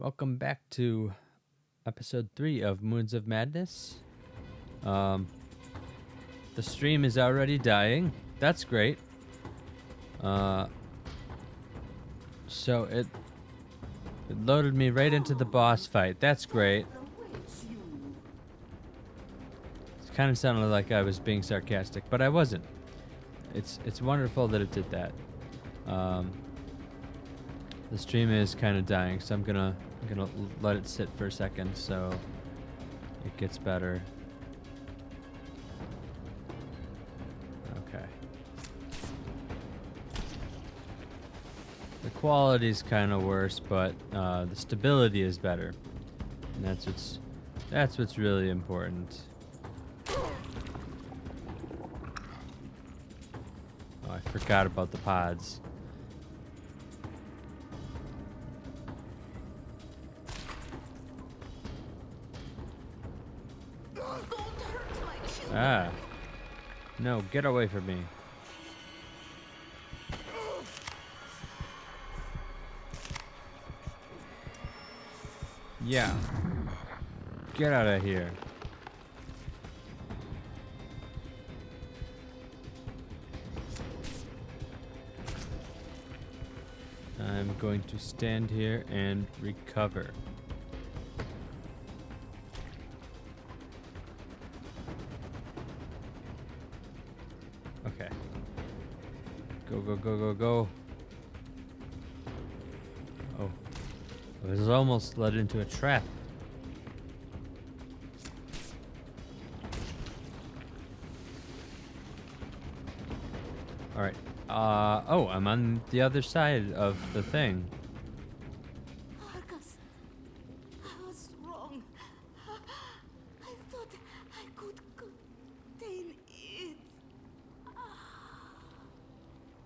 Welcome back to episode 3 of Moons of Madness. The stream is already dying. That's great. So it loaded me right into the boss fight. That's great. It kind of sounded like I was being sarcastic, but I wasn't. It's wonderful that it did that. The stream is kind of dying, so I'm gonna let it sit for a second so it gets better. Okay. The quality's kind of worse, but the stability is better, and that's what's really important. Oh, I forgot about the pods. Ah. No, get away from me. Yeah. Get out of here. I'm going to stand here and recover. Okay. Go, go, go, go, go. Oh. I was almost led into a trap. Alright. Oh, I'm on the other side of the thing. Argus, I was wrong. I thought I could contain it.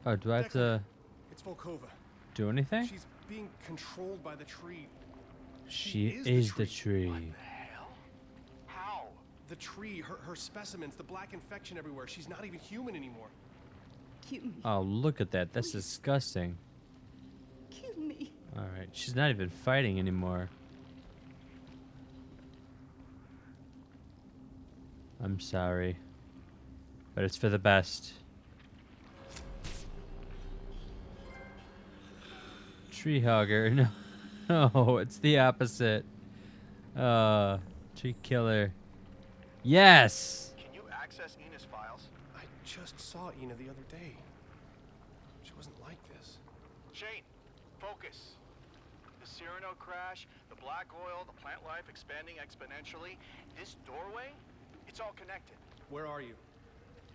Oh, do I have to It's Volkova. do anything? She's being controlled by the tree. She is the tree. What the hell? How? The tree, her specimens, the black infection everywhere. She's not even human anymore. Kill me. Oh, look at that. That's disgusting. Kill me. Alright, she's not even fighting anymore. I'm sorry. But it's for the best. Tree hugger. No. No, it's the opposite. Tree killer. Yes! Can you access Ina's files? I just saw Ina the other day. She wasn't like this. Shane, focus. The Cyrano crash, the black oil, the plant life expanding exponentially. This doorway, it's all connected. Where are you?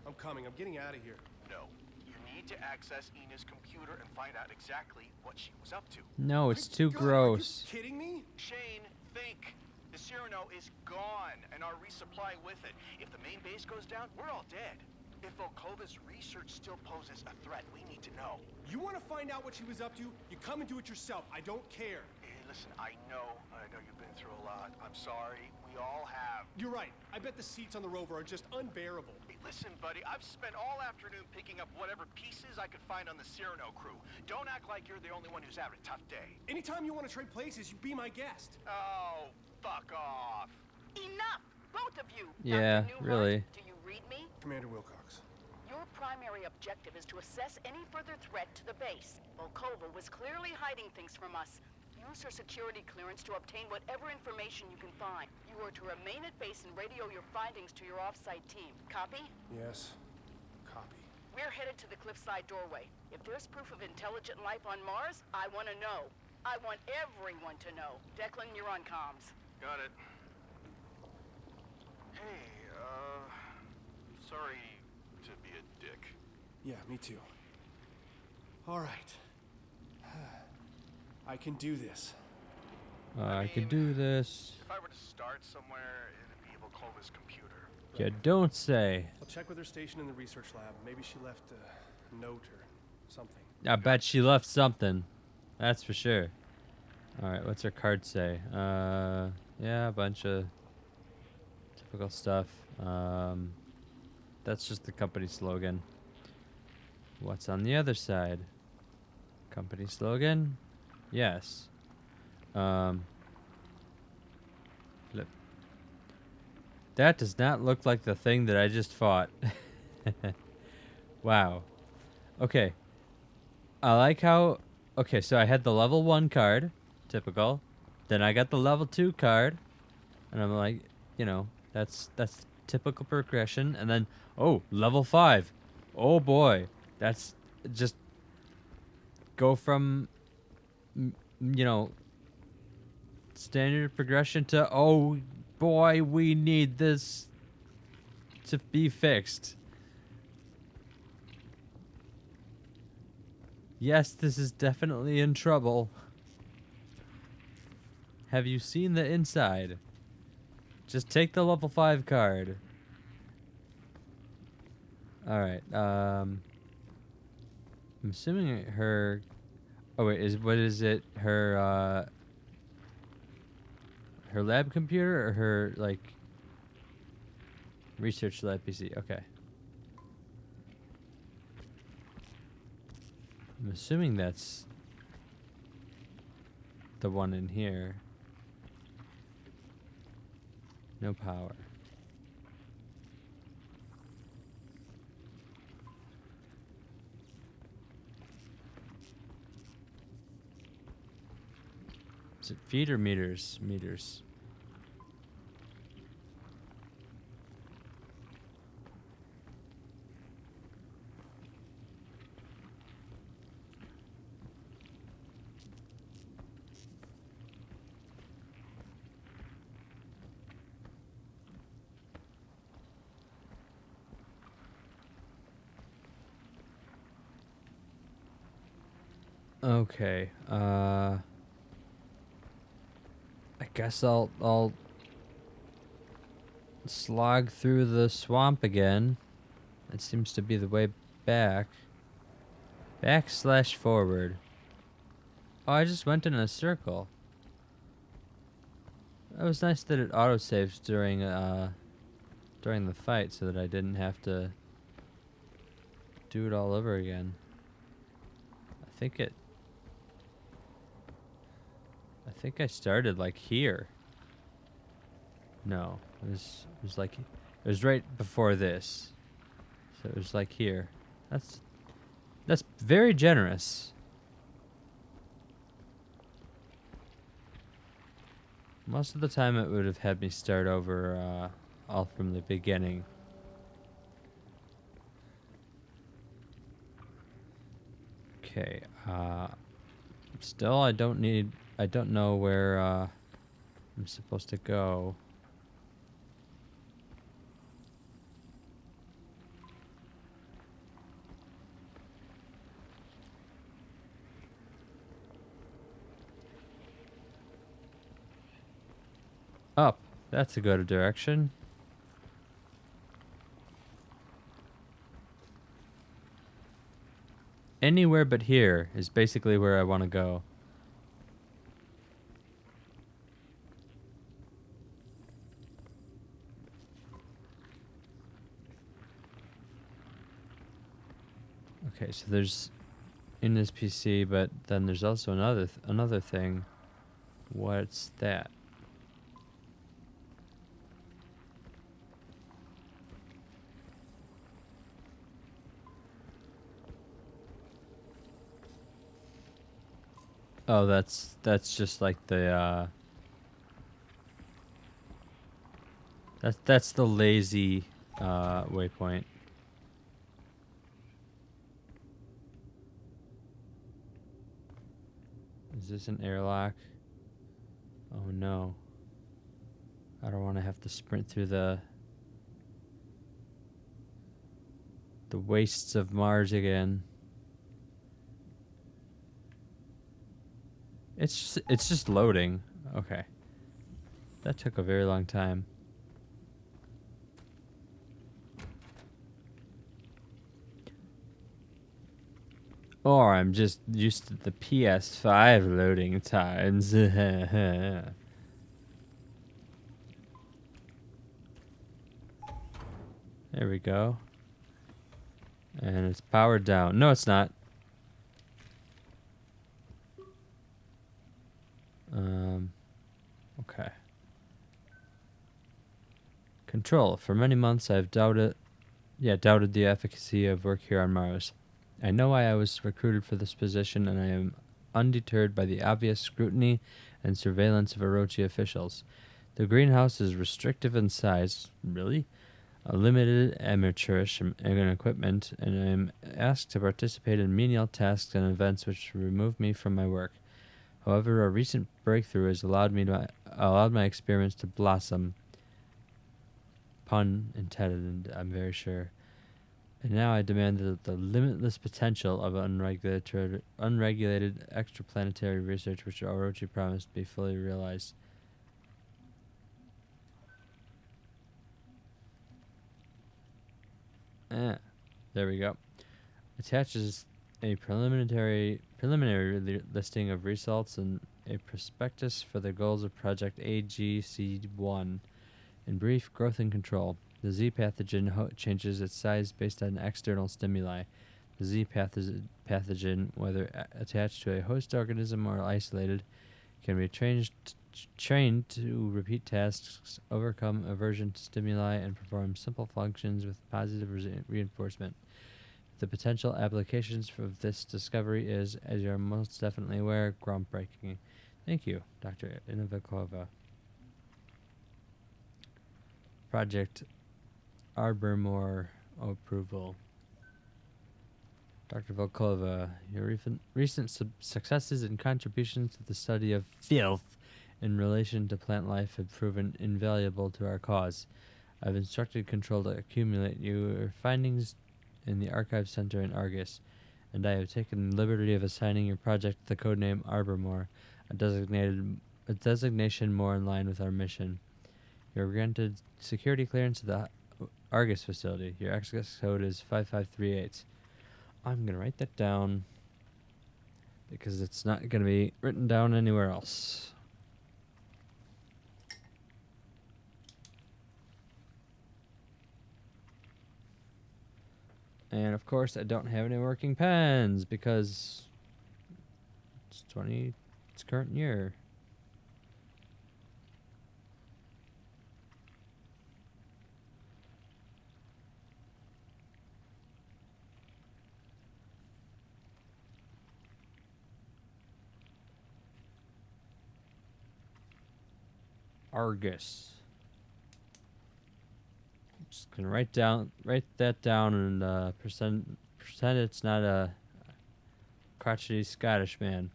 I'm coming. I'm getting out of here. No, you need to access Ina's computer and find out exactly what she was up to. No, it's My too God, gross. Are you kidding me? Shane, think. The Cyrano is gone, and our resupply with it. If the main base goes down, we're all dead. If Volkova's research still poses a threat, we need to know. You want to find out what she was up to? You come and do it yourself. I don't care. Hey, listen, I know you've been through a lot. I'm sorry. We all have. You're right. I bet the seats on the rover are just unbearable. Hey, listen, buddy, I've spent all afternoon picking up whatever pieces I could find on the Cyrano crew. Don't act like you're the only one who's having a tough day. Anytime you want to trade places, you be my guest. Oh, fuck off. Enough! Both of you! Yeah, Dr. Newhart, really. Do you read me? Commander Wilcox. Your primary objective is to assess any further threat to the base. Volkova was clearly hiding things from us. Use her security clearance to obtain whatever information you can find. You are to remain at base and radio your findings to your off-site team. Copy? Yes. Copy. We're headed to the cliffside doorway. If there's proof of intelligent life on Mars, I want to know. I want everyone to know. Declan, you're on comms. Got it. Hey, sorry to be a dick. Yeah, me too. All right. I can do this. I could do this. If I were to start somewhere, it'd be Volkova's computer. You don't say. I'll check with her station in the research lab. Maybe she left a note or something. I bet she left something. That's for sure. Alright, what's her card say? Yeah, a bunch of typical stuff. That's just the company slogan. What's on the other side? Company slogan? Yes. That does not look like the thing that I just fought. Wow. Okay. I like how... Okay, so I had the level 1 card. Typical. Then I got the level 2 card. And I'm like, you know, that's typical progression. And then, oh, level 5. Oh boy. That's just... Go from... You know... Standard progression to, oh boy, we need this to be fixed. Yes, this is definitely in trouble. Have you seen the inside? Just take the level 5 card. Alright, I'm assuming her... Oh wait, what is it? Her lab computer or her, like... Research lab PC, okay. I'm assuming that's the one in here. No power. Is it feet or meters? Meters. Okay, I guess I'll slog through the swamp again. That seems to be the way back. /forward. Oh, I just went in a circle. It was nice that it autosaves during the fight so that I didn't have to do it all over again. I think I started like here. No, it was like, it was right before this. So it was like here. That's very generous. Most of the time it would have had me start over all from the beginning. Okay, still I don't know where I'm supposed to go. Up. That's a good direction. Anywhere but here is basically where I want to go. Okay, so there's in this PC, but then there's also another thing. What's that? Oh, that's just like the that's the lazy waypoint. Is this an airlock? Oh no. I don't want to have to sprint through the wastes of Mars again. It's just loading. Okay. That took a very long time. Or I'm just used to the PS5 loading times. There we go. And it's powered down. No, it's not. Okay. Control. For many months, I've doubted the efficacy of work here on Mars. I know why I was recruited for this position, and I am undeterred by the obvious scrutiny and surveillance of Orochi officials. The greenhouse is restrictive in size, really, limited amateurish in equipment, and I am asked to participate in menial tasks and events which remove me from my work. However, a recent breakthrough has allowed my experiments to blossom. Pun intended, I'm very sure. And now I demand that the limitless potential of unregulated extraplanetary research which Orochi promised be fully realized. There we go. Attaches a preliminary listing of results and a prospectus for the goals of Project AGC-1. In brief, growth and control. The Z pathogen changes its size based on external stimuli. The Z pathogen, whether attached to a host organism or isolated, can be trained to repeat tasks, overcome aversion to stimuli, and perform simple functions with positive reinforcement. The potential applications for this discovery is, as you are most definitely aware, groundbreaking. Thank you, Dr. Inovikova. Project Arbormore approval. Dr. Volkova, your recent successes and contributions to the study of filth in relation to plant life have proven invaluable to our cause. I've instructed Control to accumulate your findings in the Archive Center in Argus, and I have taken the liberty of assigning your project the codename Arbormore, a designation more in line with our mission. You're granted security clearance to the Argus facility. Your access code is 5538. I'm going to write that down because it's not going to be written down anywhere else. And of course, I don't have any working pens because it's current year. Argus. Just gonna write that down and pretend it's not a crotchety Scottish man.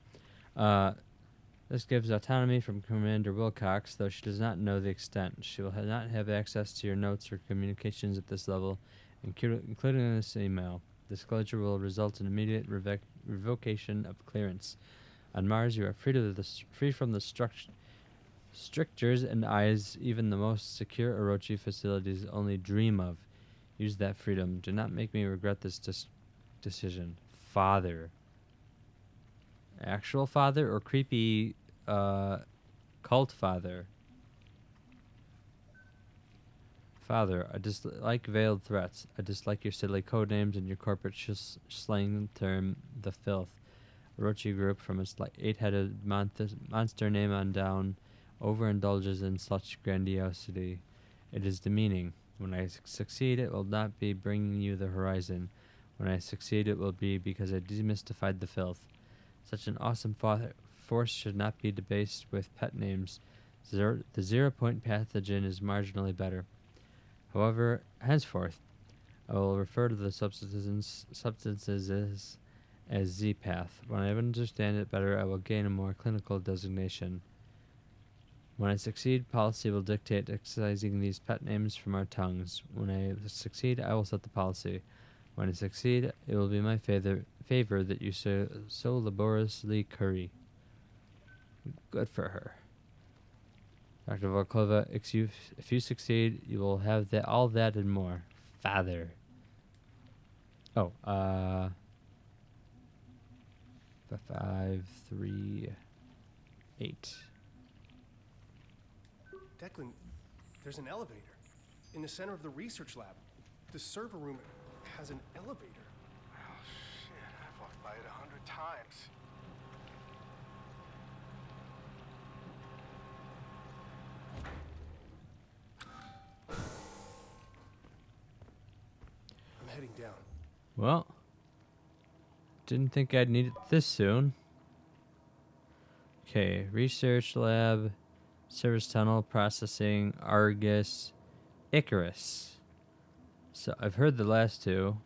This gives autonomy from Commander Wilcox, though she does not know the extent. She will not have access to your notes or communications at this level, including this email. Disclosure will result in immediate revocation of clearance. On Mars, you are free from the strictures and eyes even the most secure Orochi facilities only dream of. Use that freedom. Do not make me regret this decision. Father. Actual father or creepy cult father? Father, I dislike veiled threats. I dislike your silly codenames and your corporate slang term, the filth. Orochi Group, from its 8-headed monster name on down, overindulges in such grandiosity. It is demeaning. When I succeed, it will not be bringing you the horizon. When I succeed, it will be because I demystified the filth. Such an awesome force should not be debased with pet names. The 0-point pathogen is marginally better. However, henceforth, I will refer to the substances as Z-Path. When I understand it better, I will gain a more clinical designation. When I succeed, policy will dictate excising these pet names from our tongues. When I succeed, I will set the policy. When I succeed, it will be my favor that you so laboriously curry. Good for her. Dr. Volkova, if you succeed, you will have all that and more. Father. Oh, 538. Declan, there's an elevator in the center of the research lab. The server room has an elevator. Oh, shit. I've walked by it 100 times. down. Well, didn't think I'd need it this soon. Okay, research lab, service tunnel, processing, Argus, Icarus. So I've heard the last two.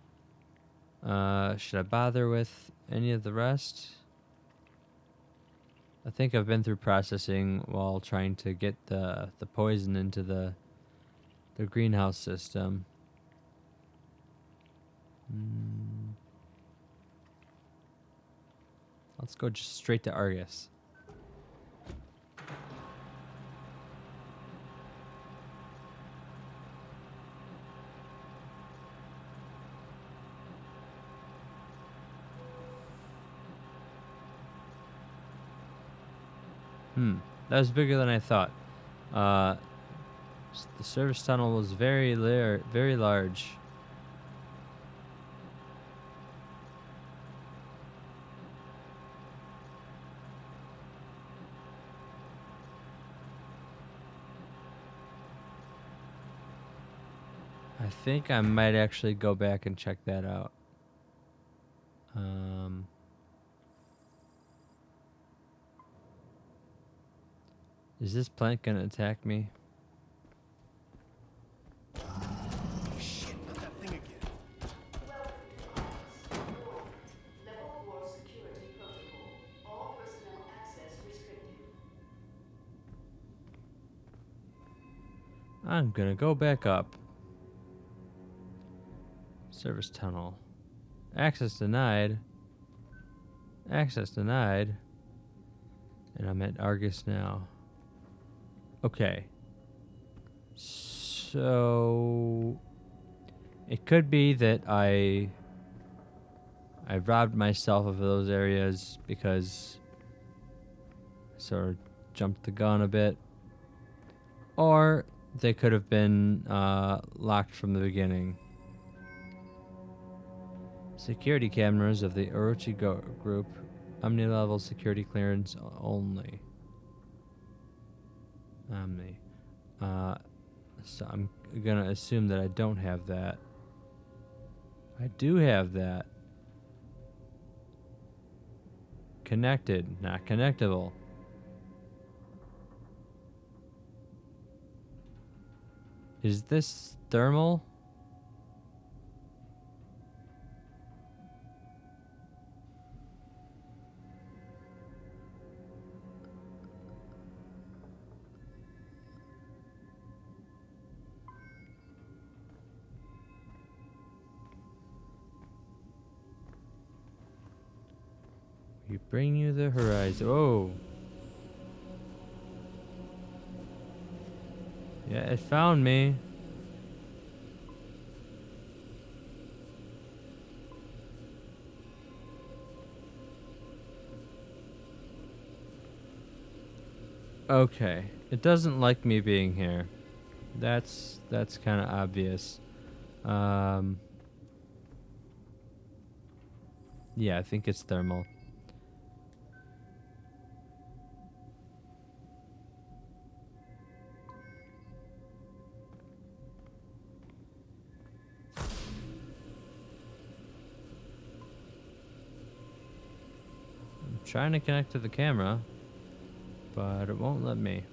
Should I bother with any of the rest? I think I've been through processing while trying to get the poison into the greenhouse system. Let's go just straight to Argus. That was bigger than I thought. The service tunnel was very large. I think I might actually go back and check that out. Is this plant gonna attack me? Shit, not that thing again. Level 4 security protocol. All personnel access restricted. I'm gonna go back up. Service tunnel. Access denied. Access denied. And I'm at Argus now. Okay. So it could be that I robbed myself of those areas because I sort of jumped the gun a bit. Or they could have been locked from the beginning. Security cameras of the Orochi Group. Omni-level security clearance only. Omni. So I'm gonna assume that I don't have that. I do have that. Connected, not connectable. Is this thermal? We bring you the horizon. Oh. Yeah, it found me. Okay. It doesn't like me being here. That's kind of obvious. Yeah, I think it's thermal. I'm trying to connect to the camera, but it won't let me.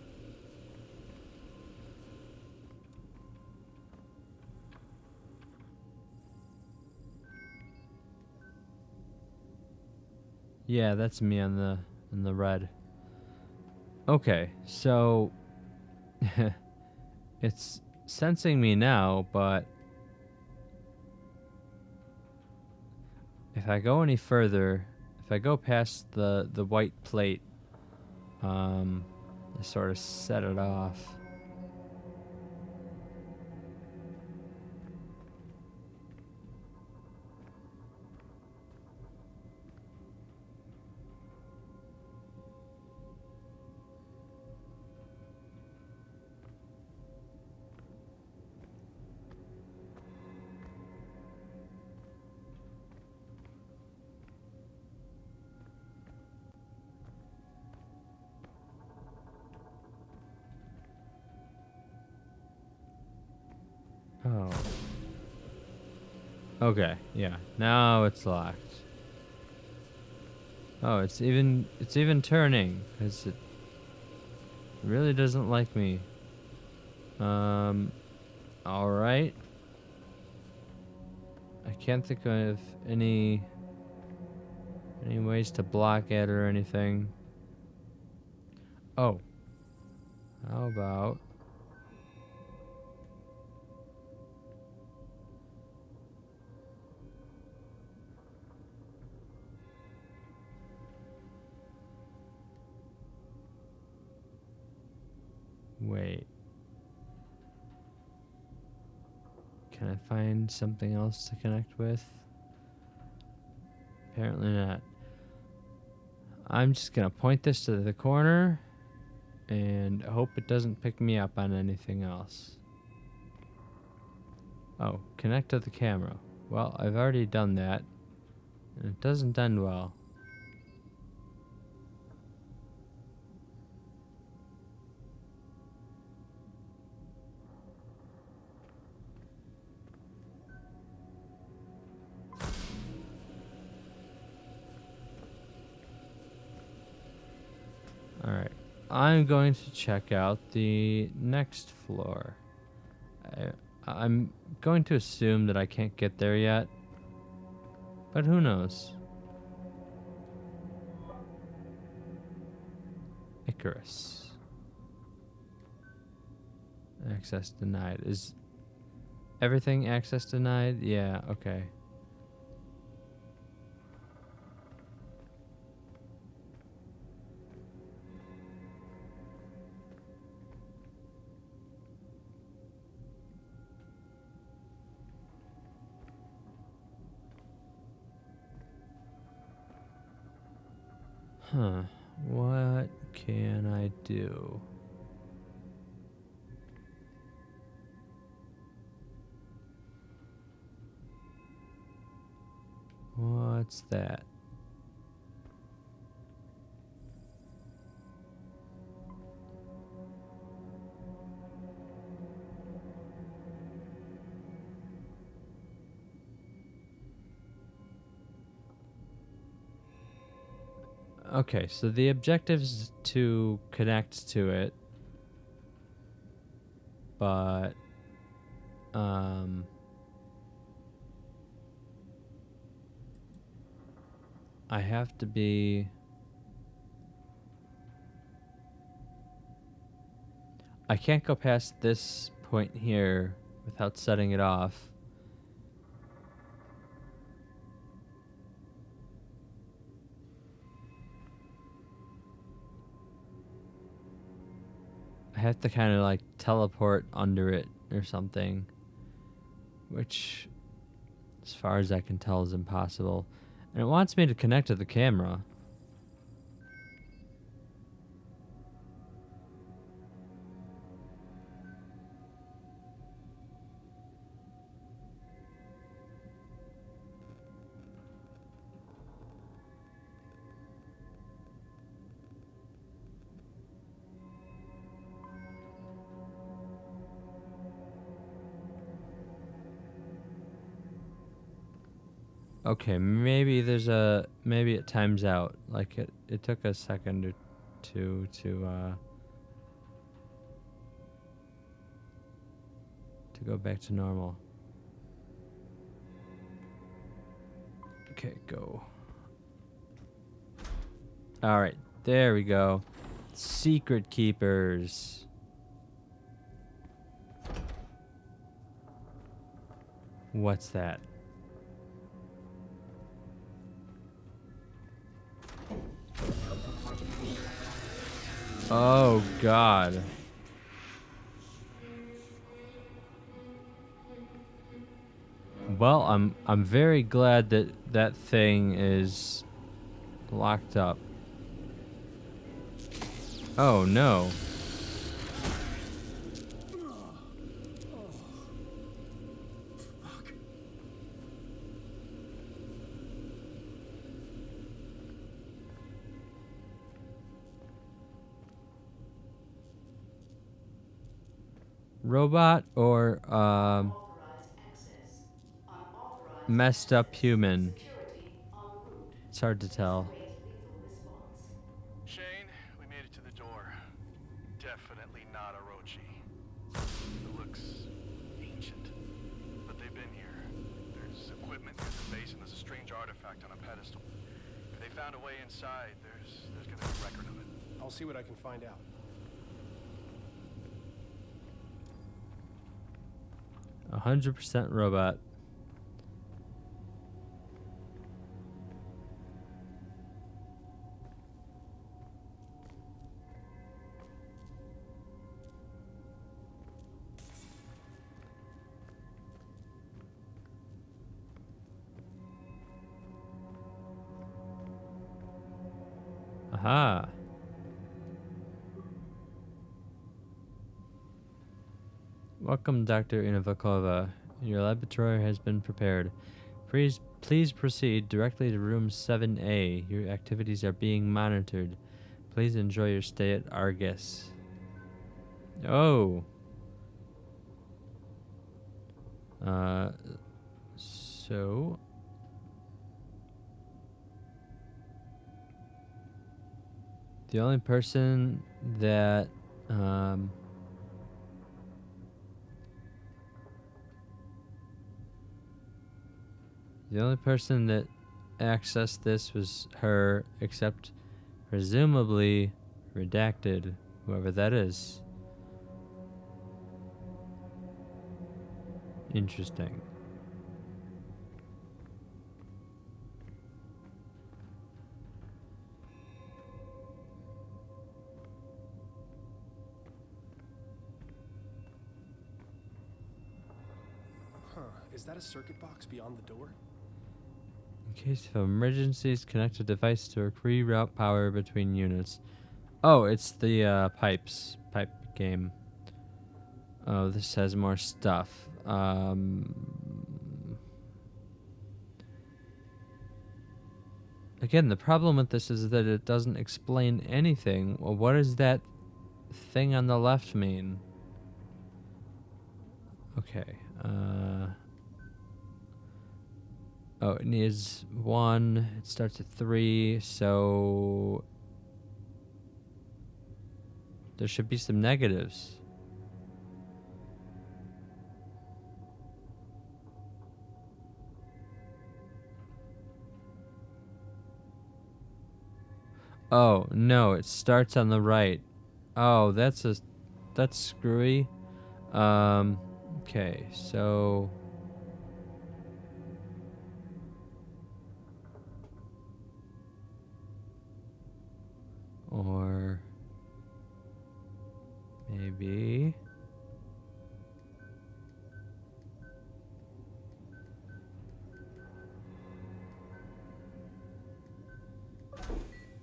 Yeah, that's me on the red. Okay, so it's sensing me now, but if I go any further, if I go past the white plate, I sort of set it off. Oh. Okay, yeah. Now it's locked. Oh, it's even turning because it really doesn't like me. All right. I can't think of any ways to block it or anything. Oh, how about wait? Can I find something else to connect with? Apparently not. I'm just gonna point this to the corner and hope it doesn't pick me up on anything else. Oh, connect to the camera. Well, I've already done that, and it doesn't end well. Alright, I'm going to check out the next floor. I'm going to assume that I can't get there yet, but who knows? Icarus. Access denied. Is everything access denied? Yeah, okay. Huh. What can I do? What's that? Okay, so the objective is to connect to it, but I have to be. I can't go past this point here without setting it off. I have to kind of like teleport under it or something, which, as far as I can tell, is impossible. And it wants me to connect to the camera. Okay, maybe maybe it times out. Like it took a second or two to go back to normal. Okay, go. All right, there we go. Secret keepers. What's that? Oh God. Well, I'm very glad that that thing is locked up. Oh no. Robot or Authorized access. Unauthorized messed up human. It's hard to tell. Shane, we made it to the door. Definitely not Orochi. It looks ancient, but they've been here. There's equipment near the base, and there's a strange artifact on a pedestal. If they found a way inside, there's gonna be a record of it. I'll see what I can find out. 100% robot. Aha. Welcome, Dr. Inovakova. Your laboratory has been prepared. Please proceed directly to room 7A. Your activities are being monitored. Please enjoy your stay at Argus. Oh. So... The only person that, accessed this was her, except presumably redacted, whoever that is. Interesting. Is that a circuit box beyond the door? In case of emergencies, connect a device to reroute power between units. Oh, it's the pipe game. Oh, this has more stuff. Again, the problem with this is that it doesn't explain anything. Well, what does that thing on the left mean? Okay. Oh, it needs 1. It starts at 3, so there should be some negatives. Oh, no, it starts on the right. Oh, that's screwy. Okay, so or maybe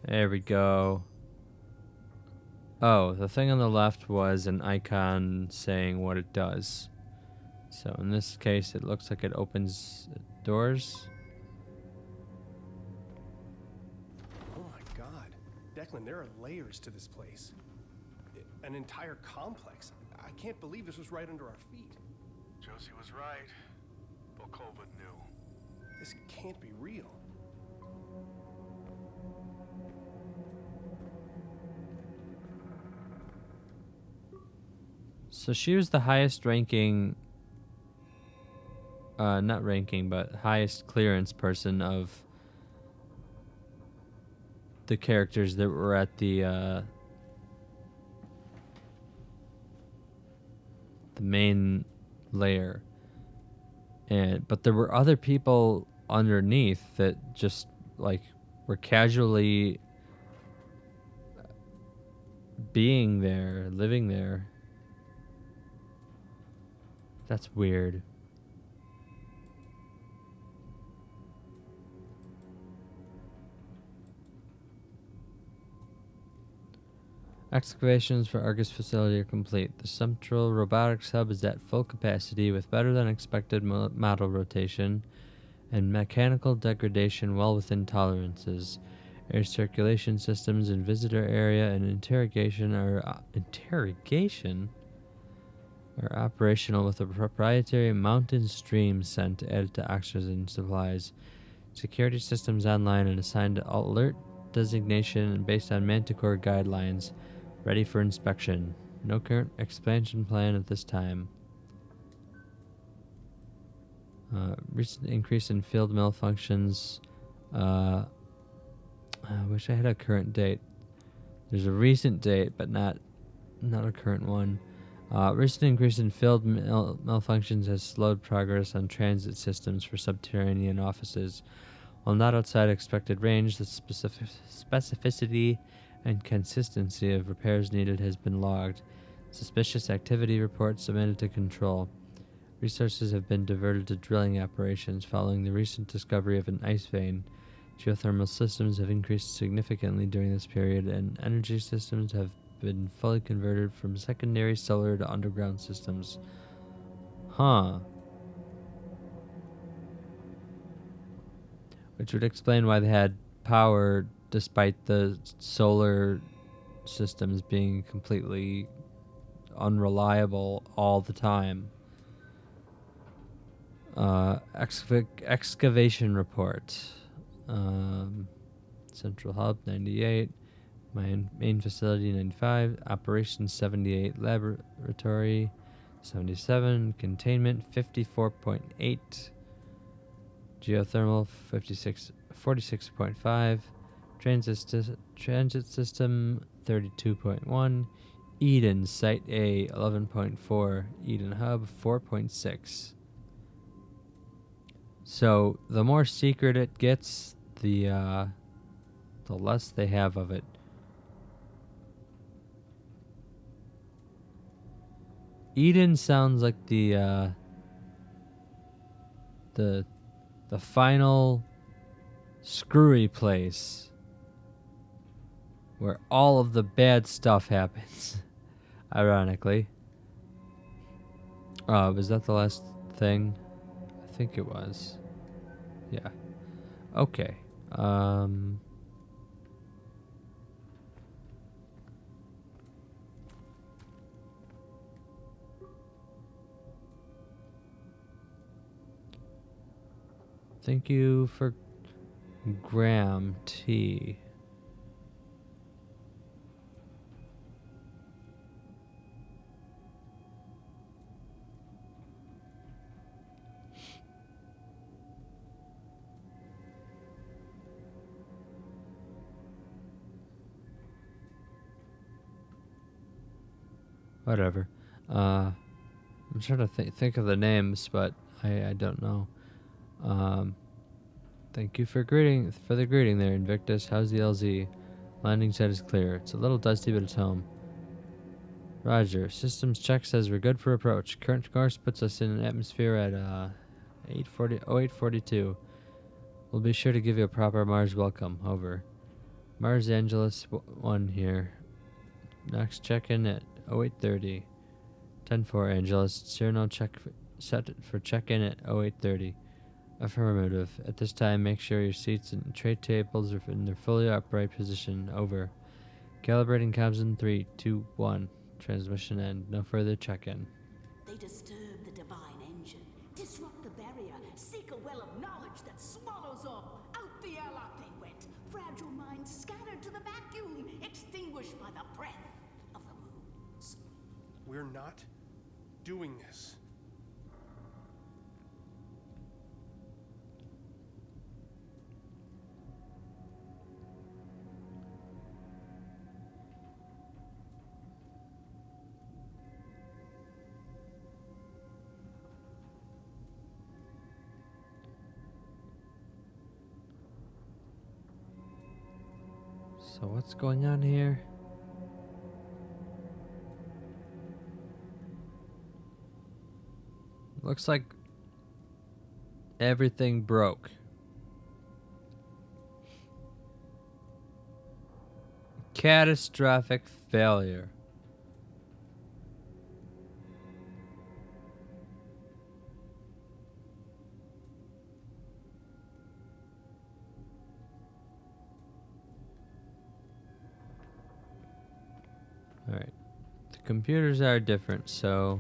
there we go. Oh, the thing on the left was an icon saying what it does. So in this case, it looks like it opens doors. Oh my god. Declan, there are layers to this place. An entire complex. I can't believe this was right under our feet. Josie was right. Volkova knew. This can't be real. So she was the highest ranking, not ranking, but highest clearance person of the characters that were at the main layer. But there were other people underneath that just like were casually being there, living there. That's weird. Excavations for Argus facility are complete. The central robotics hub is at full capacity with better than expected model rotation and mechanical degradation well within tolerances. Air circulation systems in visitor area and interrogation are interrogation? are operational with a proprietary mountain stream sent added to oxygen supplies. Security systems online and assigned alert designation and based on Manticore guidelines, ready for inspection. No current expansion plan at this time. Recent increase in field malfunctions. I wish I had a current date. There's a recent date, but not a current one. Recent increase in field malfunctions has slowed progress on transit systems for subterranean offices. While not outside expected range, the specificity and consistency of repairs needed has been logged. Suspicious activity reports submitted to control. Resources have been diverted to drilling operations following the recent discovery of an ice vein. Geothermal systems have increased significantly during this period, and energy systems have been fully converted from secondary solar to underground systems. Huh. Which would explain why they had power despite the solar systems being completely unreliable all the time. Excavation report. Central hub 98. Main facility 95. Operations 78. Laboratory 77. Containment 54.8. Geothermal 46.5. Transit system 32.1. Eden Site A 11.4. Eden Hub 4.6. So the more secret it gets, the less they have of it. Eden sounds like the final screwy place where all of the bad stuff happens. Ironically. Was that the last thing? I think it was. Yeah. Okay. Thank you for Graham T. Whatever. I'm trying to think of the names, but I don't know. Thank you for the greeting there, Invictus. How's the LZ? Landing site is clear. It's a little dusty, but it's home. Roger. Systems check says we're good for approach. Current course puts us in an atmosphere at 0842. We'll be sure to give you a proper Mars welcome. Over. Mars Angeles 1 here. Next check-in at 0830. 10-4 Angeles. Cyrano set for check-in at 0830. Affirmative. At this time, make sure your seats and tray tables are in their fully upright position. Over. Calibrating comms in 3, 2, 1. Transmission end. No further check-in. They disturb the divine engine, disrupt the barrier, seek a well of knowledge that swallows all. Out the airlock they went, fragile minds scattered to the vacuum, extinguished by the breath of the moons. We're not doing this. So what's going on here? Looks like everything broke. Catastrophic failure. Alright. The computers are different, so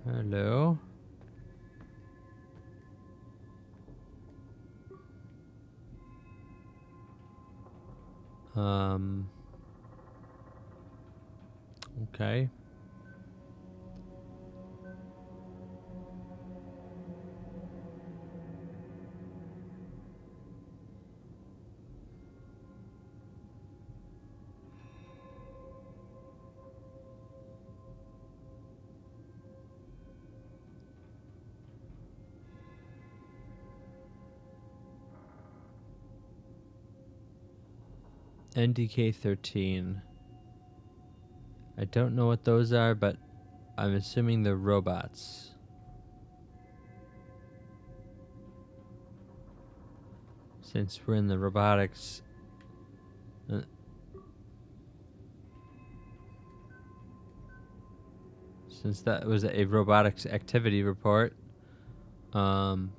Hello. Okay. NDK-13. I don't know what those are, but I'm assuming they're robots. Since we're in the robotics... since that was a robotics activity report, and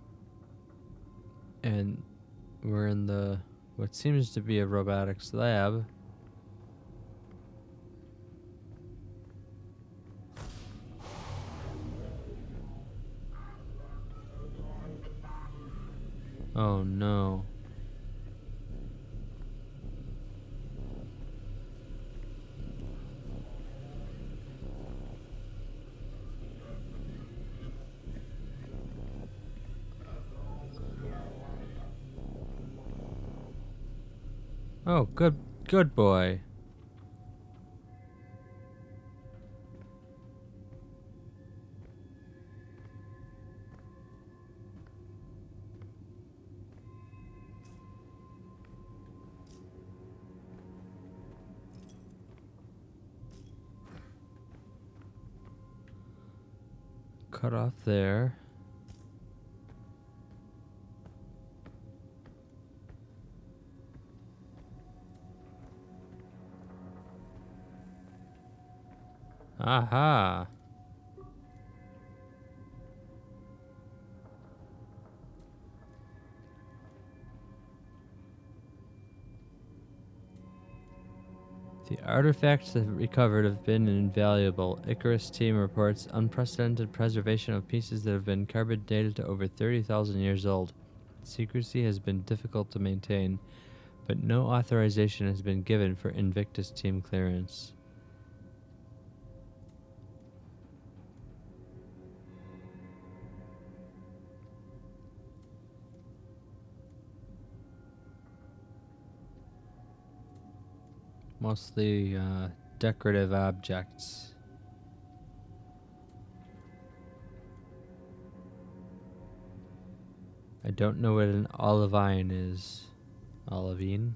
we're in the what seems to be a robotics lab. Oh no. Oh, good boy. Cut off there. Aha. The artifacts that recovered have been invaluable. Icarus team reports unprecedented preservation of pieces that have been carbon dated to over 30,000 years old. Secrecy has been difficult to maintain, but no authorization has been given for Invictus team clearance. Mostly decorative objects. I don't know what an olivine is. Olivine?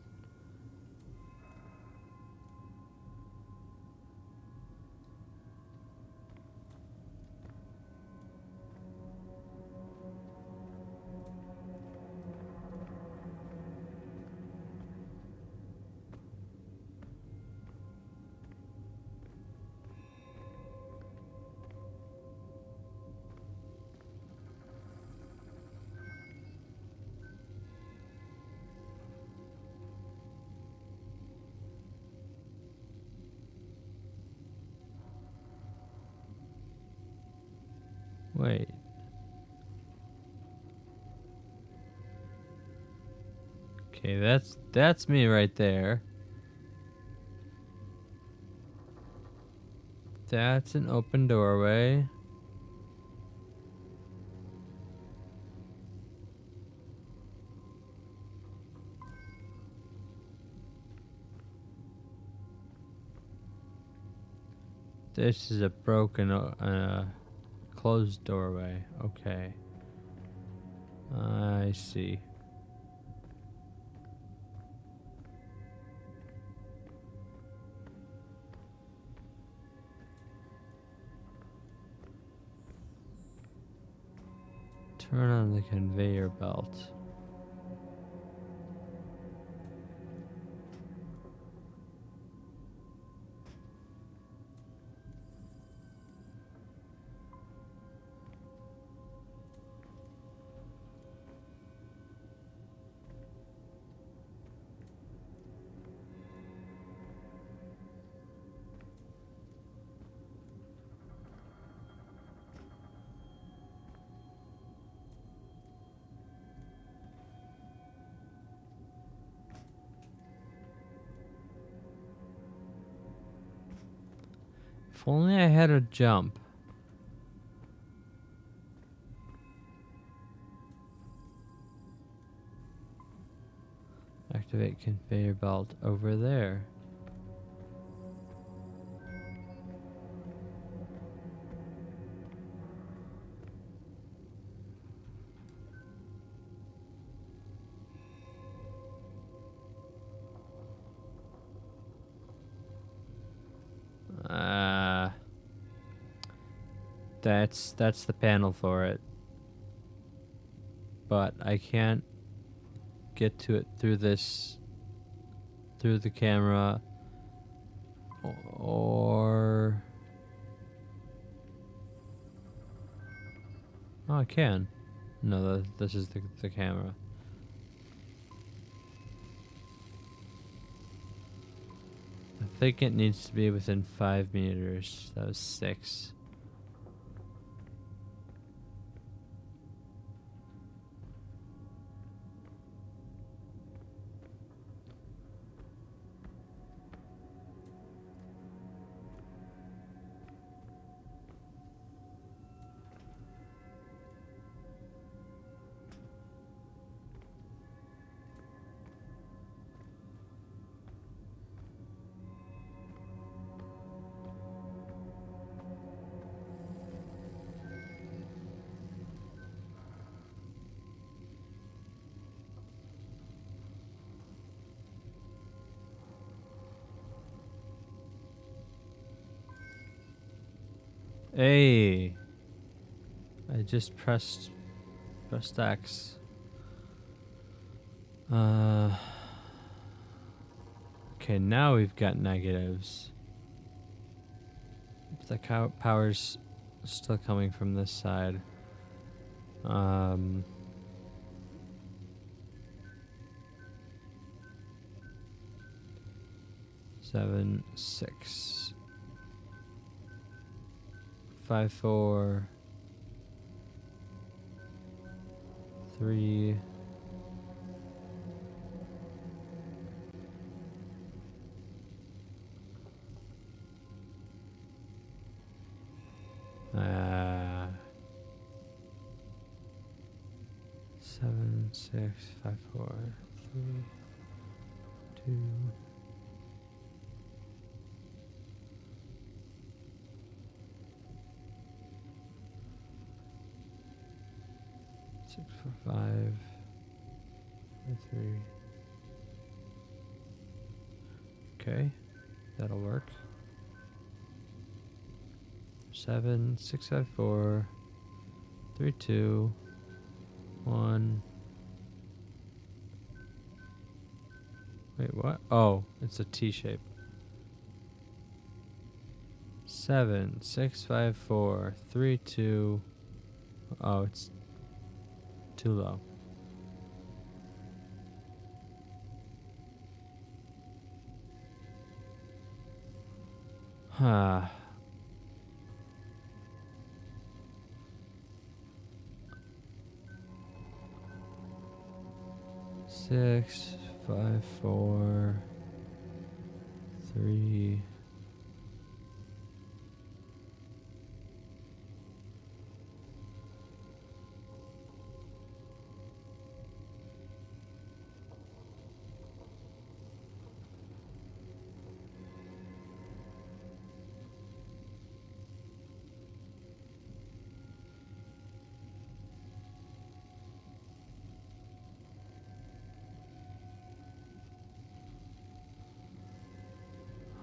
Wait. Okay, that's me right there. That's an open doorway. This is a broken, closed doorway. Okay. I see. Turn on the conveyor belt. If only I had a jump. Activate conveyor belt over there. That's the panel for it. But I can't get to it through the camera, or oh, I can. No, this is the camera. I think it needs to be within 5 meters. That was 6. Hey, I just pressed X. Okay, now we've got negatives. The power's still coming from this side. 7, 6, 5, 4, 3. Uh, 7, 6, 5, 4, 3, 2. 6, 4, 5, 3. Okay, that'll work. 7, 6, 5, 4, 3, 2, 1. Wait, what? Oh, it's a T shape. 7, 6, 5, 4, 3, 2. Oh, it's too low. Huh. Six, 5, 4, 3.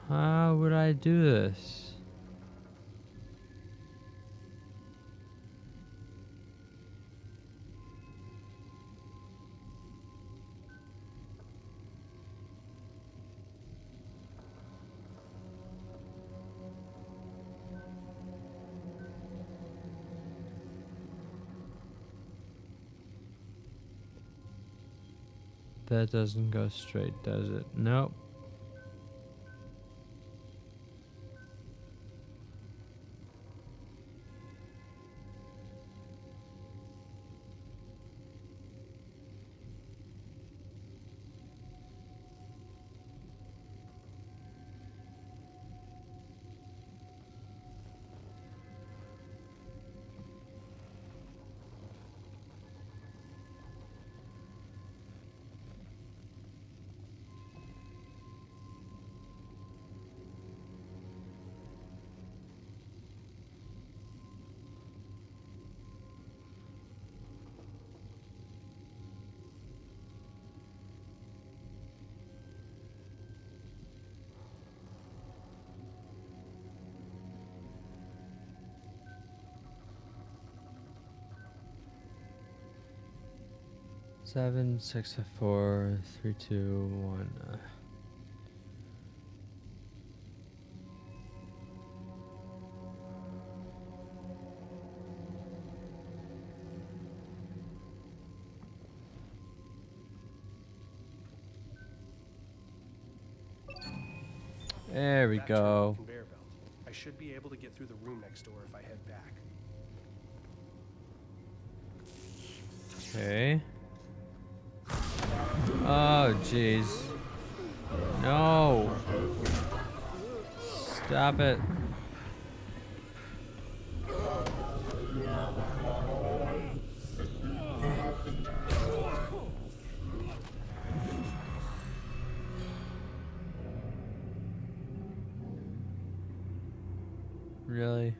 How would I do this? That doesn't go straight, does it? Nope. 7, 6, 4, 3, 2, 1. There we That turned on the go. conveyor belt. I should be able to get through the room next door if I head back. Okay. Oh, jeez. No. Stop it. Really?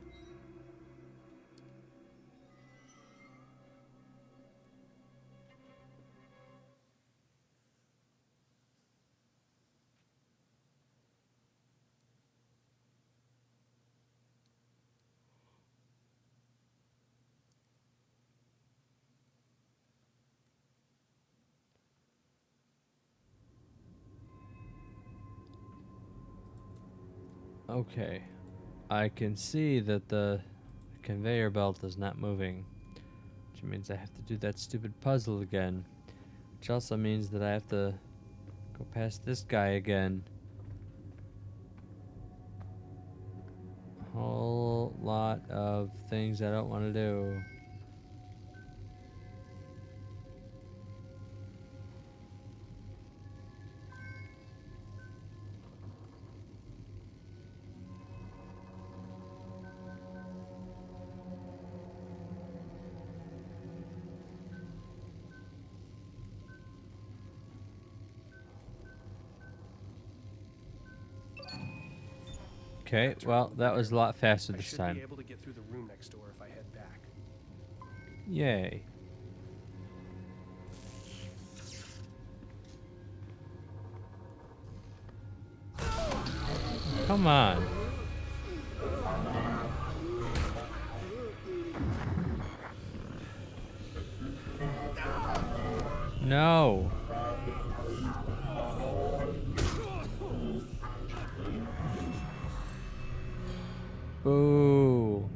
Okay. I can see that the conveyor belt is not moving, which means I have to do that stupid puzzle again, which also means that I have to go past this guy again. A whole lot of things I don't want to do. Okay, well, that was a lot faster I this should time. be able to get through the room next door if I head back. Yay. Come on. No. Boo.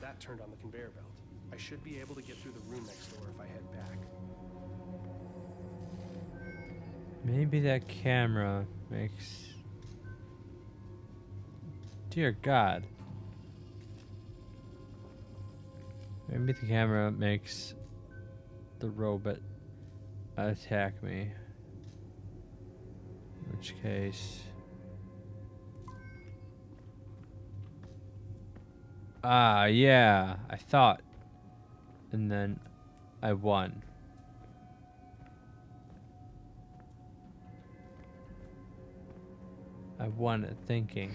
That turned on the conveyor belt. I should be able to get through the room next door if I head back. Maybe that camera makes... Dear God. Maybe the camera makes the robot attack me. In which case... Ah, yeah, I thought. And then I won. I won at thinking.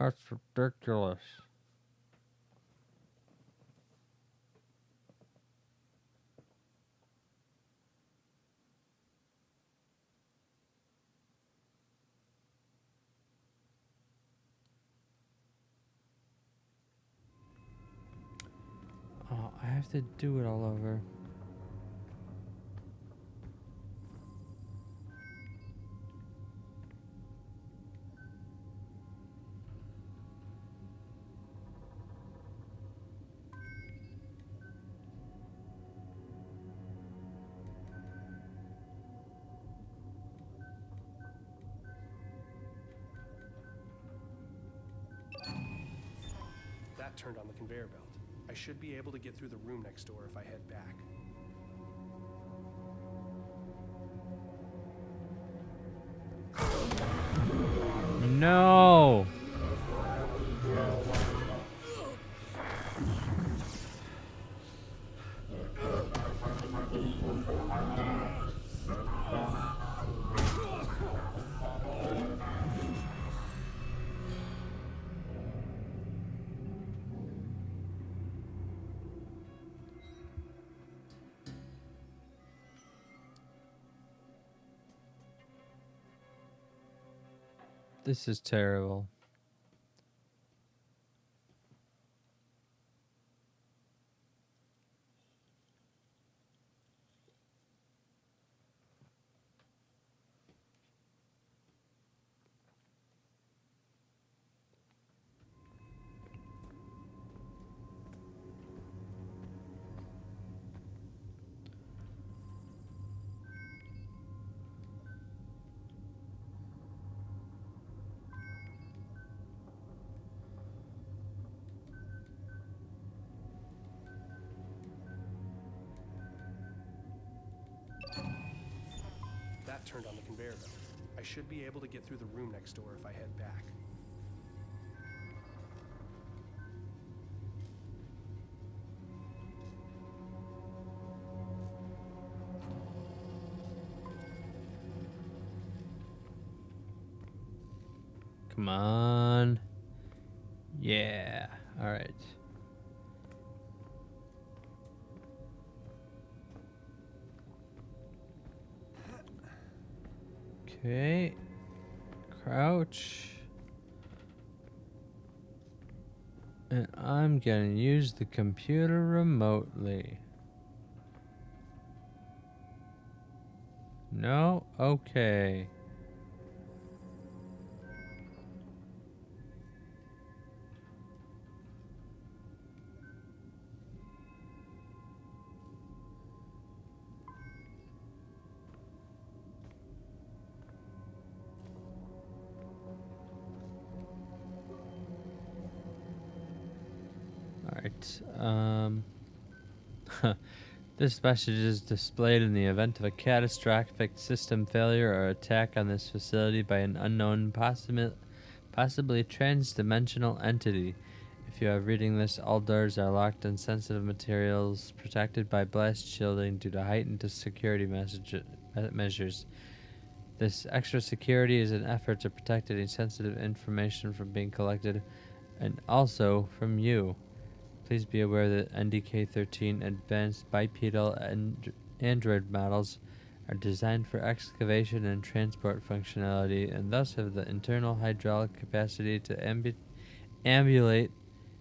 That's ridiculous. Oh, I have to do it all over. That turned on the conveyor belt. I should be able to get through the room next door if I head back. No! This is terrible. That turned on the conveyor belt. I should be able to get through the room next door if I head back. Come on. Yeah. All right. Okay. Crouch. And I'm gonna use the computer remotely. No? Okay. Alright, this message is displayed in the event of a catastrophic system failure or attack on this facility by an unknown, possibly trans-dimensional entity. If you are reading this, all doors are locked and sensitive materials protected by blast shielding due to heightened security measures. This extra security is an effort to protect any sensitive information from being collected and also from you. Please be aware that NDK-13 advanced bipedal android models are designed for excavation and transport functionality and thus have the internal hydraulic capacity to ambulate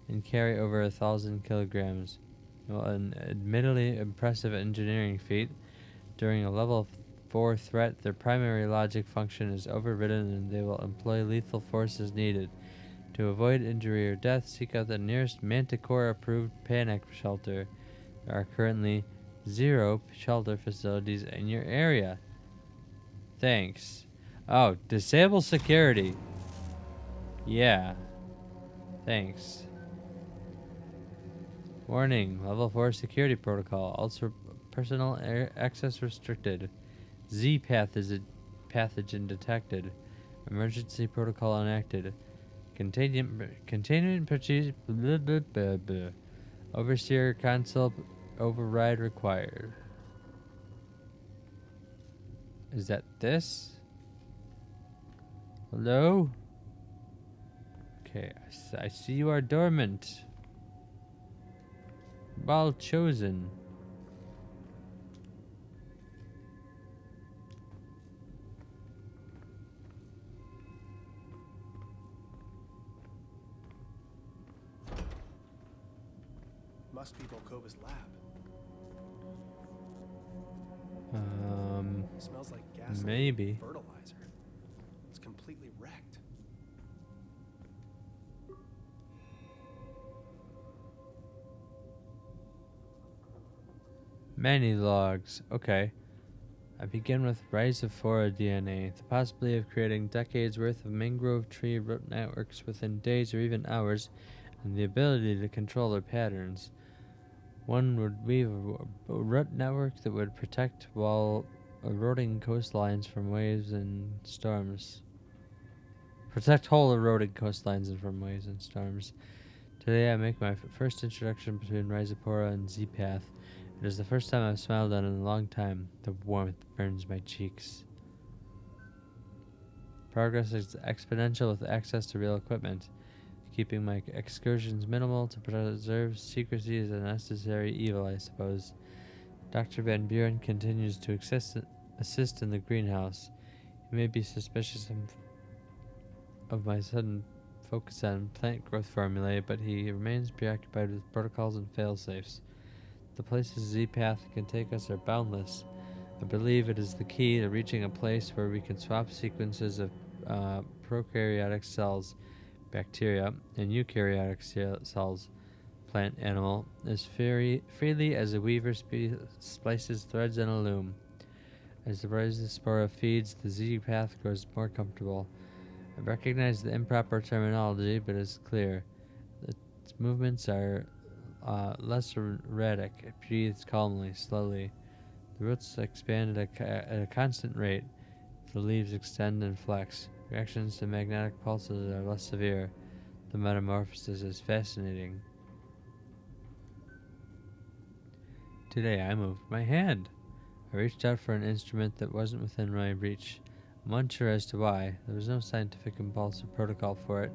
and carry over 1,000 kilograms. While an admittedly impressive engineering feat, during a level 4 threat, their primary logic function is overridden and they will employ lethal force as needed. To avoid injury or death, seek out the nearest Manticore-approved panic shelter. There are currently 0 shelter facilities in your area. Thanks. Oh, disable security. Yeah. Thanks. Warning, level 4 security protocol. Also, personal access restricted. Z pathogen detected. Emergency protocol enacted. Containment purchase. Overseer console override required. Is that this? Hello? Okay, I see you are dormant. Well chosen. Must be Volkova's lab. Smells like gasoline Maybe. and fertilizer. It's completely wrecked. Many logs. Okay. I begin with Rhizophora DNA, the possibility of creating decades worth of mangrove tree root networks within days or even hours, and the ability to control their patterns. One would weave a root network that would protect while eroding coastlines from waves and storms. Protect whole eroded coastlines and from waves and storms. Today I make my first introduction between Rhizophora and Z-Path. It is the first time I've smiled on it in a long time. The warmth burns my cheeks. Progress is exponential with access to real equipment. Keeping my excursions minimal to preserve secrecy is a necessary evil, I suppose. Dr. Van Buren continues to assist in the greenhouse. He may be suspicious of my sudden focus on plant growth formulae, but he remains preoccupied with protocols and fail-safes. The places Z-Path can take us are boundless. I believe it is the key to reaching a place where we can swap sequences of prokaryotic cells, bacteria, and eukaryotic cells, plant, animal, as freely as a weaver splices threads in a loom. As the Rhizospora feeds, the Z-Path grows more comfortable. I recognize the improper terminology, but it's clear. Its movements are less erratic. It breathes calmly, slowly. The roots expand at a constant rate. The leaves extend and flex. Reactions to magnetic pulses are less severe. The metamorphosis is fascinating. Today I moved my hand. I reached out for an instrument that wasn't within my reach. I'm unsure as to why. There was no scientific impulse or protocol for it.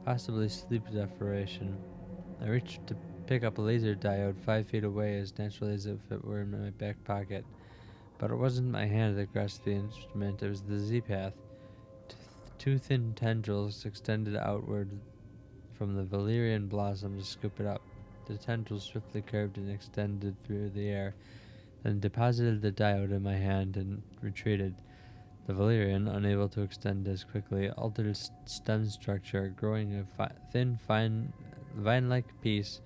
Possibly sleep deprivation. I reached to pick up a laser diode 5 feet away as naturally as if it were in my back pocket. But it wasn't my hand that grasped the instrument, it was the Z-Path. Two thin tendrils extended outward from the valerian blossom to scoop it up. The tendrils swiftly curved and extended through the air, then deposited the diode in my hand and retreated. The valerian, unable to extend as quickly, altered its stem structure, growing a thin, fine, vine-like piece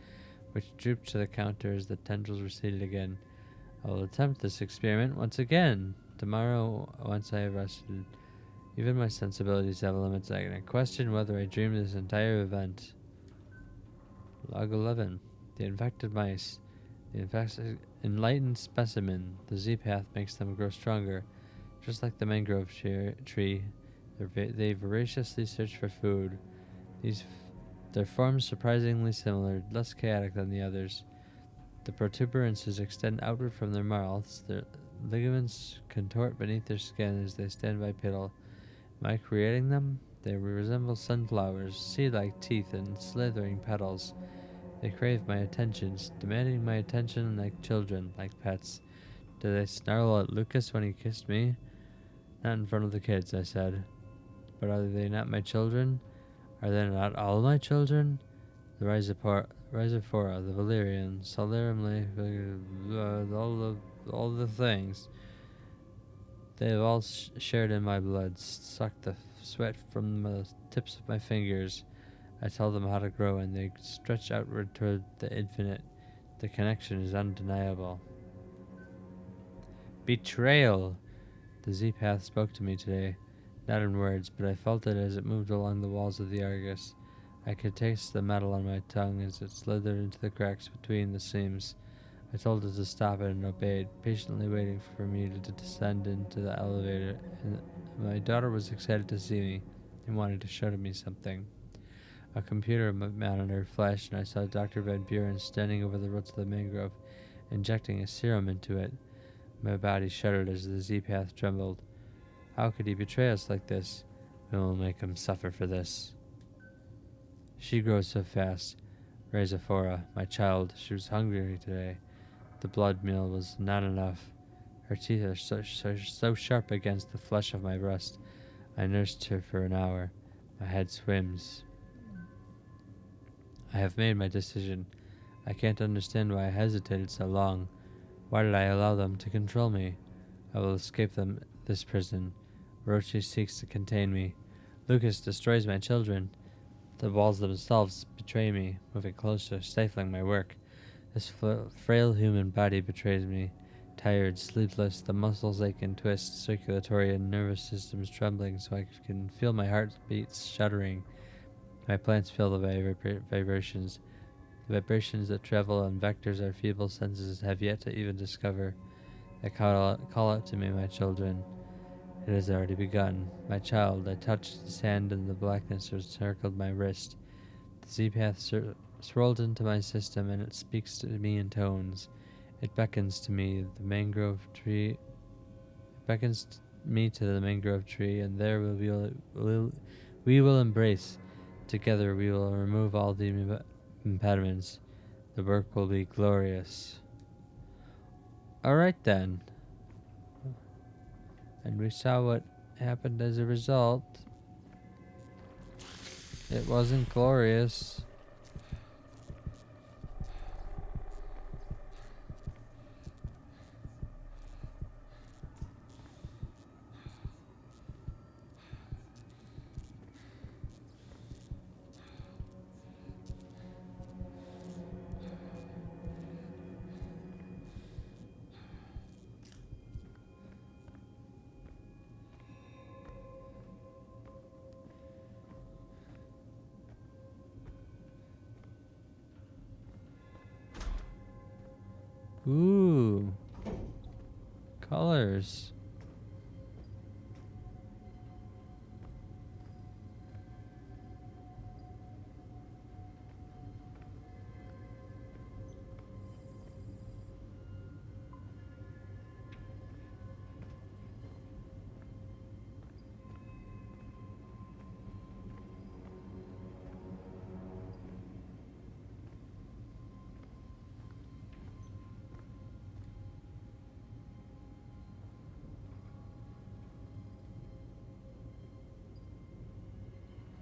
which drooped to the counter as the tendrils receded again. I will attempt this experiment once again, tomorrow, once I have rested. Even my sensibilities have limits. I can question whether I dreamed this entire event. Log 11. The infected mice. The enlightened specimen. The Z-Path makes them grow stronger. Just like the mangrove tree, they voraciously search for food. Their forms surprisingly similar, less chaotic than the others. The protuberances extend outward from their mouths. Their ligaments contort beneath their skin as they stand bipedal. Am I creating them? They resemble sunflowers, seed-like teeth and slithering petals. They crave my attention, demanding my attention like children, like pets. Did they snarl at Lucas when he kissed me? Not in front of the kids, I said. But are they not my children? Are they not all my children? The Rhizophora, the Valerian, Solarium, all the things. They have all shared in my blood, sucked the sweat from the tips of my fingers. I tell them how to grow, and they stretch outward toward the infinite. The connection is undeniable. Betrayal! The Z-Path spoke to me today. Not in words, but I felt it as it moved along the walls of the Argus. I could taste the metal on my tongue as it slithered into the cracks between the seams. I told it to stop it and obeyed, patiently waiting for me to descend into the elevator. And my daughter was excited to see me and wanted to show me something. A computer monitor flashed, and I saw Dr. Van Buren standing over the roots of the mangrove, injecting a serum into it. My body shuddered as the Z-Path trembled. How could he betray us like this? We will make him suffer for this. She grows so fast. Rhezophora, my child, she was hungry today. The blood meal was not enough. Her teeth are so sharp against the flesh of my breast. I nursed her for an hour. My head swims. I have made my decision. I can't understand why I hesitated so long. Why did I allow them to control me? I will escape this prison. Orochi seeks to contain me. Lucas destroys my children. The walls themselves betray me, moving closer, stifling my work. This frail human body betrays me. Tired, sleepless, the muscles ache and twist, circulatory and nervous systems trembling so I can feel my heartbeats shuddering. My plants feel the vibrations. The vibrations that travel on vectors our feeble senses have yet to even discover. I call out to me, my children. It has already begun. My child, I touched his hand in the blackness that circled my wrist. The Z-path swirled into my system, and it speaks to me in tones. It beckons to me, the mangrove tree. It beckons me to the mangrove tree, and there we will embrace. Together we will remove all the impediments. The work will be glorious. Alright then. And we saw what happened as a result. It wasn't glorious. Ooh. Colors.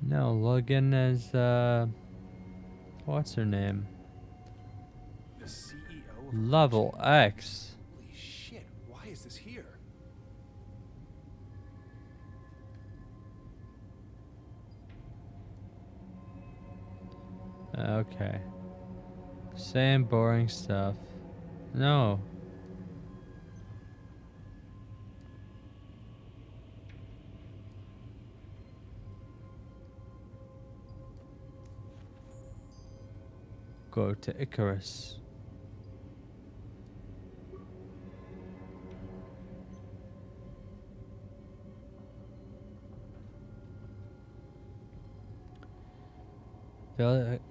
No, log in as, what's her name? The CEO of Level X. Holy shit, why is this here? Okay. Same boring stuff. No. Go to Icarus.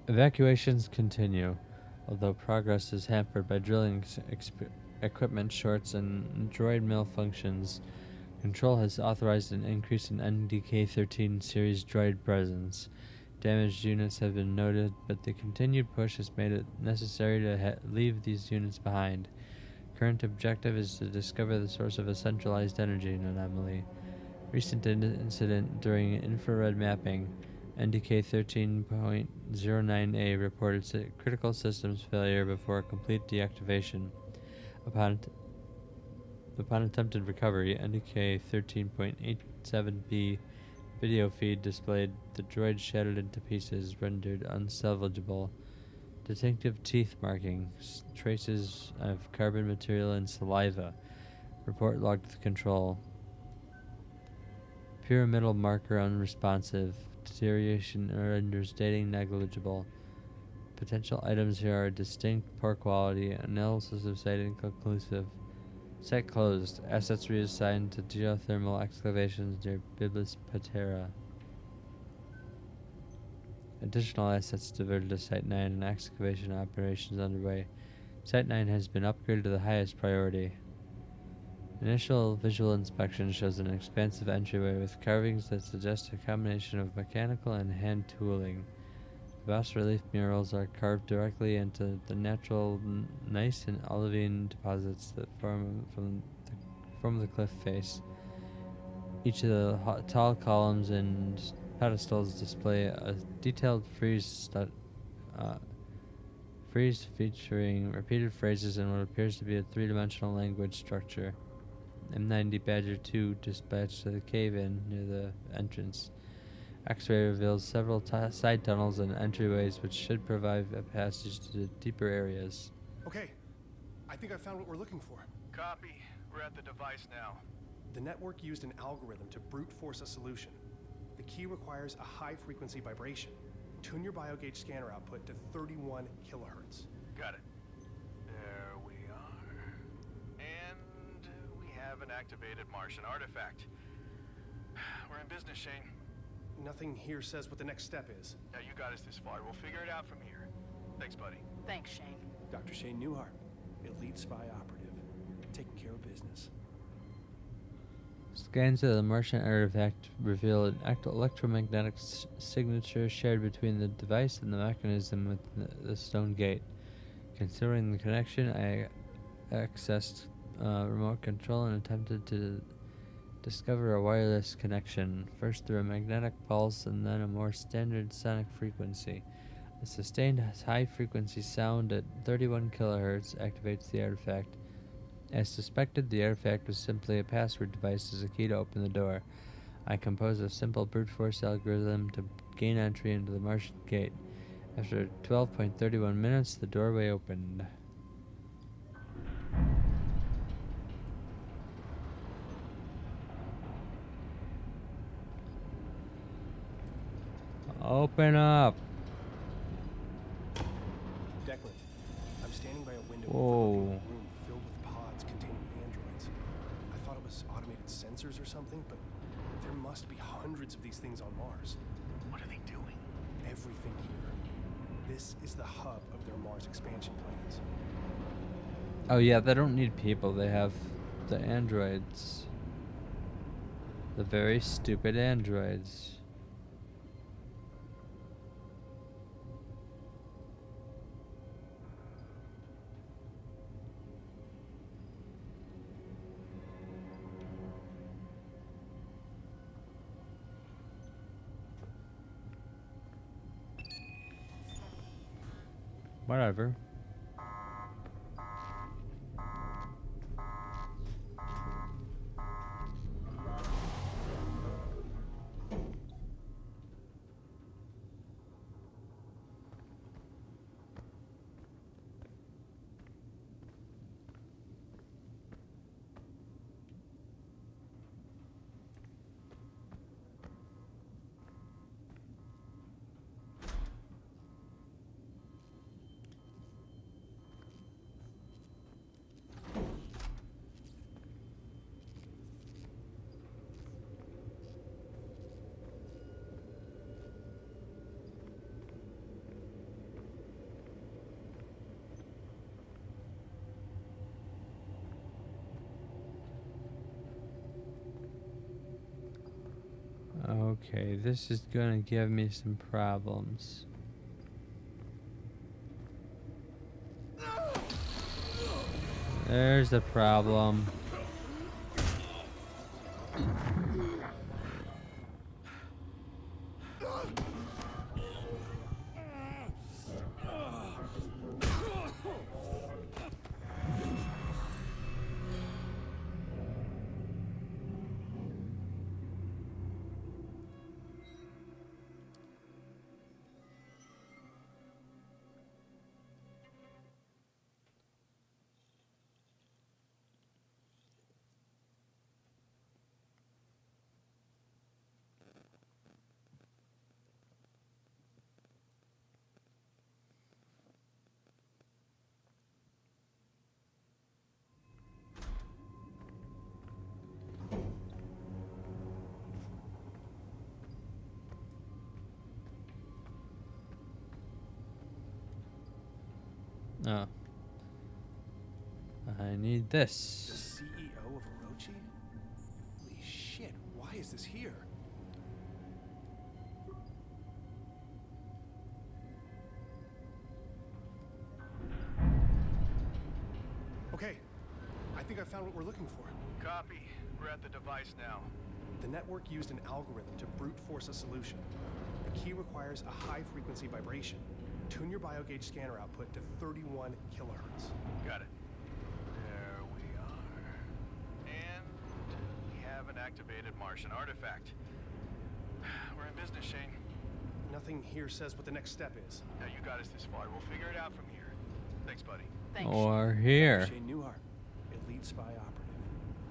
Evacuations continue, although progress is hampered by drilling equipment shorts and droid malfunctions. Control has authorized an increase in NDK-13 series droid presence. Damaged units have been noted, but the continued push has made it necessary to leave these units behind. Current objective is to discover the source of a centralized energy anomaly. Recent incident during infrared mapping. NDK 13.09A reported critical systems failure before complete deactivation. Upon attempted recovery, NDK 13.87B video feed displayed the droid shattered into pieces, rendered unsalvageable. Distinctive teeth markings, traces of carbon material and saliva. Report logged to control. Pyramidal marker unresponsive. Deterioration renders dating negligible. Potential items here are distinct, poor quality. Analysis of site inconclusive. Site closed. Assets reassigned to geothermal excavations near Biblis Patera. Additional assets diverted to Site 9 and excavation operations underway. Site 9 has been upgraded to the highest priority. Initial visual inspection shows an expansive entryway with carvings that suggest a combination of mechanical and hand tooling. bas-relief murals are carved directly into the natural gneiss and olivine deposits that form from the cliff face. Each of the tall columns and pedestals display a detailed frieze featuring repeated phrases in what appears to be a three-dimensional language structure. M90 Badger 2 dispatched to the cave-in near the entrance. X-ray reveals several side tunnels and entryways which should provide a passage to deeper areas. Okay, I think I found what we're looking for. Copy. We're at the device now. The network used an algorithm to brute force a solution. The key requires a high-frequency vibration. Tune your BioGauge scanner output to 31 kilohertz. Got it. There we are. And we have an activated Martian artifact. We're in business, Shane. Nothing here says what the next step is. Now you got us this far. We'll figure it out from here. Thanks, buddy. Thanks, Shane. Dr. Shane Newhart, elite spy operative, taking care of business. Scans of the Martian artifact reveal an electromagnetic signature shared between the device and the mechanism with the stone gate. Considering the connection, I accessed remote control and attempted to discover a wireless connection, first through a magnetic pulse and then a more standard sonic frequency. A sustained high-frequency sound at 31 kilohertz activates the artifact. As suspected, the artifact was simply a password device as a key to open the door. I composed a simple brute force algorithm to gain entry into the Martian gate. After 12.31 minutes, the doorway opened. Open up! Declan, I'm standing by a window Whoa. overlooking a room filled with pods containing androids. I thought it was automated sensors or something, but there must be hundreds of these things on Mars. What are they doing? Everything here. This is the hub of their Mars expansion plans. Oh yeah, they don't need people, they have the androids. The very stupid androids. Whatever. Okay, this is gonna give me some problems. There's the problem. Oh. I need The this. CEO of Orochi? Holy shit, why is this here? think I found what we're looking for. Copy. We're at the device now. The network used an algorithm to brute force a solution. The key requires a high-frequency vibration. Tune your biogauge scanner output to 31 kilohertz. Got it. There we are. And we have an activated Martian artifact. We're in business, Shane. Nothing here says what the next step is. Now you got us this far. We'll figure it out from here. Thanks, buddy. Thanks. Or here. Shane Newhart, elite spy operative,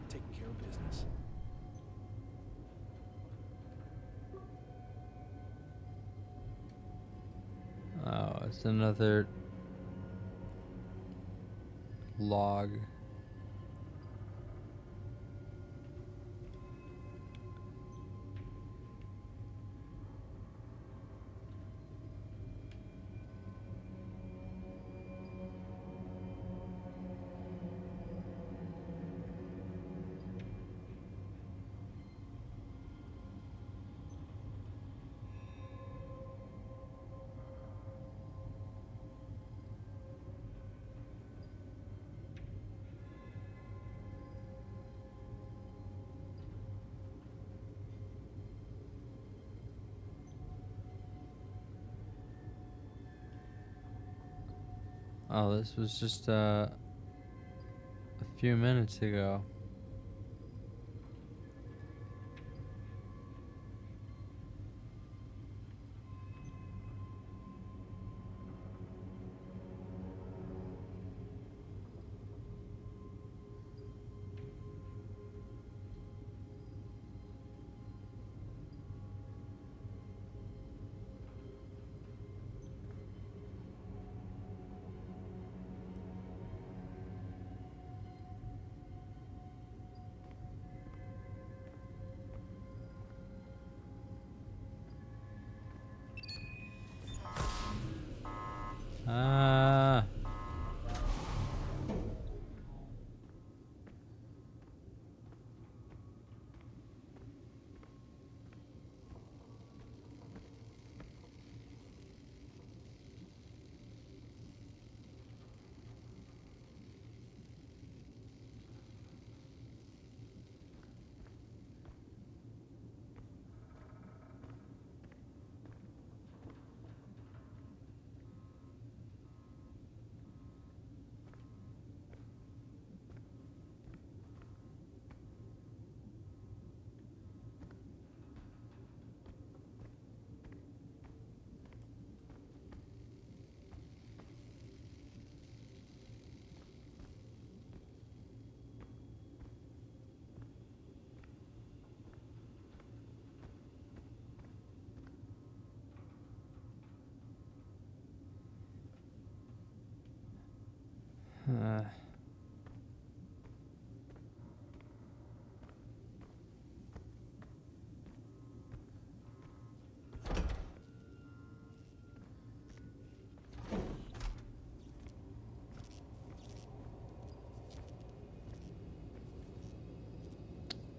taking care of business. Oh, it's another log. Oh, this was just a few minutes ago. Ah.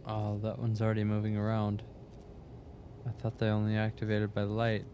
Oh, that one's already moving around. I thought they only activated by light.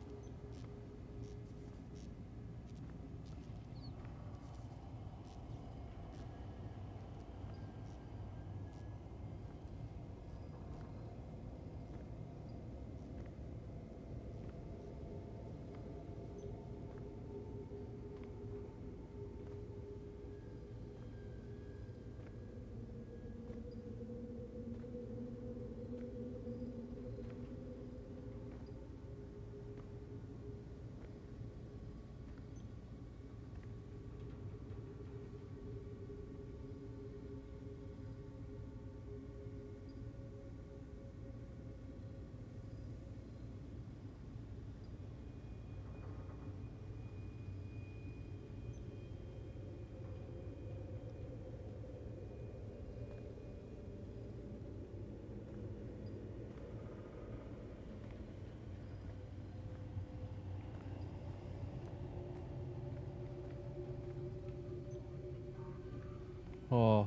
Oh.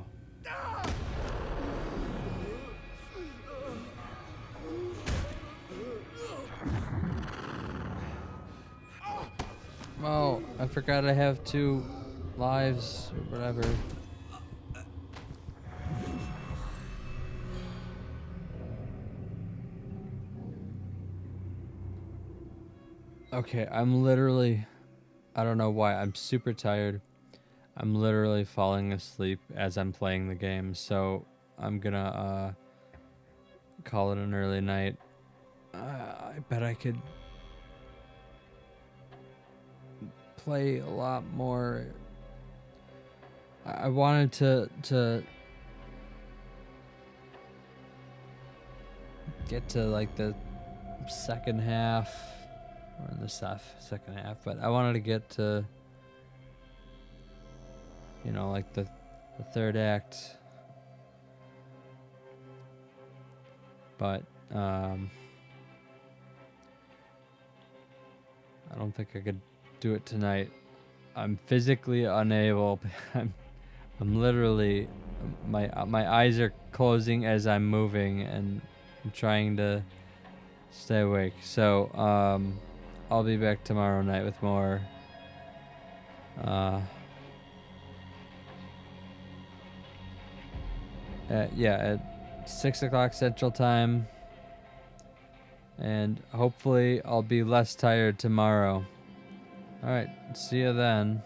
Oh, I forgot I have 2 lives or whatever. Okay, I'm literally, I don't know why, I'm super tired. I'm literally falling asleep as I'm playing the game, so I'm gonna call it an early night. I bet I could play a lot more. I wanted to get to like the second half, or in the second half, but I wanted to get to, you know, like the third act. But I don't think I could do it tonight. I'm physically unable. I'm literally, my eyes are closing as I'm moving, and I'm trying to stay awake. So I'll be back tomorrow night with more. At 6 o'clock Central Time, and hopefully I'll be less tired tomorrow. All right, see you then.